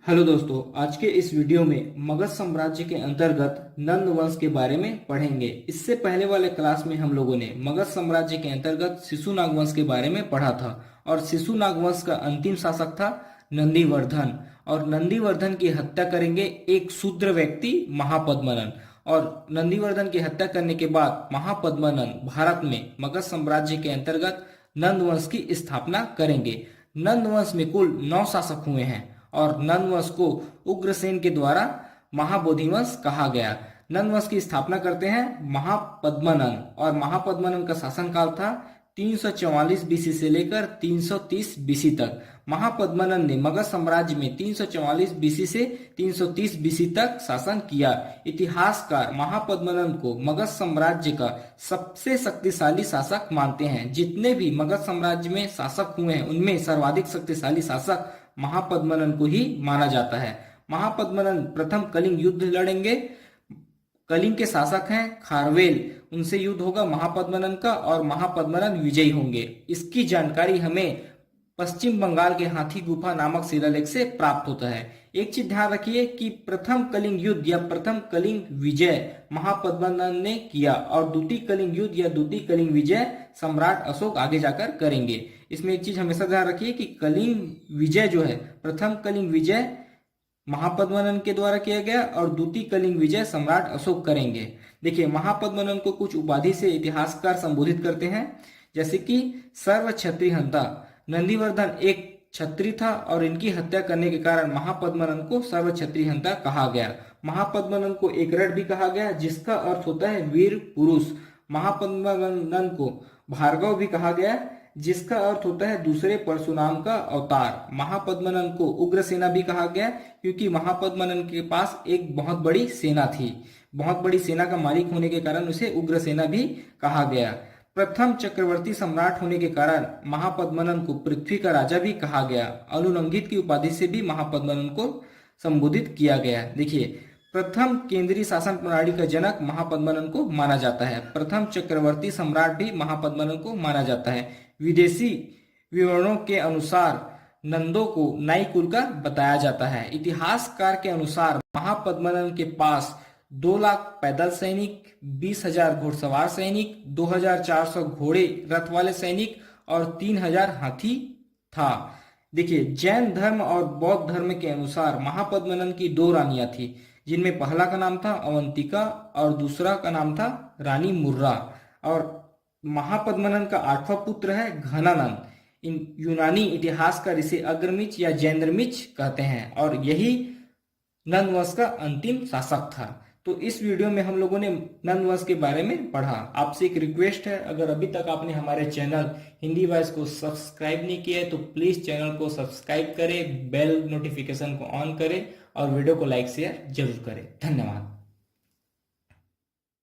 Hello दोस्तों, आज के इस वीडियो में मगध साम्राज्य के अंतर्गत नंद वंश के बारे में पढ़ेंगे। इससे पहले वाले क्लास में हम लोगों ने मगध साम्राज्य के अंतर्गत शिशुनाग वंश के बारे में पढ़ा था और शिशुनाग वंश का अंतिम शासक था नंदीवर्धन। और नंदीवर्धन की हत्या करेंगे एक शूद्र व्यक्ति महापद्मनन। और नंदीवर्धन की हत्या करने के बाद महापद्मनन भारत में मगध साम्राज्य के अंतर्गत नंद वंश की स्थापना करेंगे। नंद वंश में कुल 9 शासक हुए हैं और नंद वंश को उग्रसेन के द्वारा महाबोधि वंश कहा गया। नंद वंश की स्थापना करते हैं महापद्मनन और महापद्मनन का शासनकाल था 344 बीसी से लेकर 330 बीसी तक। महापद्मनन ने मगध साम्राज्य में 344 बीसी से 330 बीसी तक शासन किया। इतिहासकार महापद्मनन को मगध साम्राज्य का सबसे शक्तिशाली शासक मानते हैं। जितने भी मगध साम्राज्य में शासक हुए हैं उनमें सर्वाधिक शक्तिशाली शासक महापद्मनन को ही माना जाता है। महापद्मनन प्रथम कलिंग युद्ध लड़ेंगे। कलिंग के शासक हैं खारवेल, उनसे युद्ध होगा महापद्मनन का और महापद्मनन विजयी होंगे। इसकी जानकारी हमें पश्चिम बंगाल के हाथी गुफा नामक शिलालेख से प्राप्त होता है। एक चीज ध्यान रखिए कि प्रथम कलिंग युद्ध या प्रथम कलिंग विजय महापद्मनन ने किया और द्वितीय कलिंग युद्ध या द्वितीय कलिंग विजय सम्राट अशोक आगे जाकर करेंगे। इसमें एक चीज हमेशा ध्यान रखिए कि कलिंग विजय जो है, प्रथम कलिंग विजय महापद्मनन के द्वारा किया गया और द्वितीय कलिंग विजय सम्राट अशोक करेंगे। देखिए, महापद्मनन को कुछ उपाधि से इतिहासकार संबोधित करते हैं, जैसे कि सर्व क्षत्रिय हंता। नंदीवर्धन एक क्षत्रिय था और इनकी हत्या करने के कारण महापद्मनन को सर्व क्षत्रिय हंता कहा गया। महापद्मनन को एक रट भी कहा गया जिसका अर्थ होता है वीर पुरुष। महापद्मनन को भार्गव भी कहा गया जिसका अर्थ होता है दूसरे परशुराम का अवतार। महापद्मनन को उग्रसेना भी कहा गया क्योंकि महापद्मनन के पास एक बहुत बड़ी सेना थी। बहुत बड़ी सेना का मालिक होने के कारण उसे उग्रसेना भी कहा गया। प्रथम चक्रवर्ती सम्राट होने के कारण महापद्मनन को पृथ्वी का राजा भी कहा गया। अनुलंघित की उपाधि से भी महापद्मनन को संबोधित किया गया। देखिए, प्रथम केंद्रीय शासन प्रणाली का जनक महापद्मनन को माना जाता है। प्रथम चक्रवर्ती सम्राट भी महापद्मनन को माना जाता है। विदेशी विवरणों के अनुसार नंदों को नाई कुल का बताया जाता है। इतिहासकार के अनुसार महापद्मनन के पास 2 लाख पैदल सैनिक, 20,000 घुड़सवार सैनिक, 2,400 घोड़े रथ वाले सैनिक और 3,000 हाथी था। देखिए, जैन धर्म और बौद्ध धर्म के अनुसार महापद्मनन की 2 रानियां थी, जिनमें पहला का नाम था अवंतिका और दूसरा का नाम था रानी मुर्रा। और महापद्मनन का 8वां पुत्र है घनानंद। इन यूनानी इतिहासकार इसे अग्रमिच या जैंद्रमिच कहते हैं और यही नंद वंश का अंतिम शासक था। तो इस वीडियो में हम लोगों ने नंद वंश के बारे में पढ़ा। आपसे एक रिक्वेस्ट है, अगर अभी तक आपने हमारे चैनल हिंदी वॉइस को सब्सक्राइब नहीं किया है तो प्लीज चैनल को सब्सक्राइब करें, बेल नोटिफिकेशन को ऑन करें और वीडियो को लाइक शेयर जरूर करें। धन्यवाद।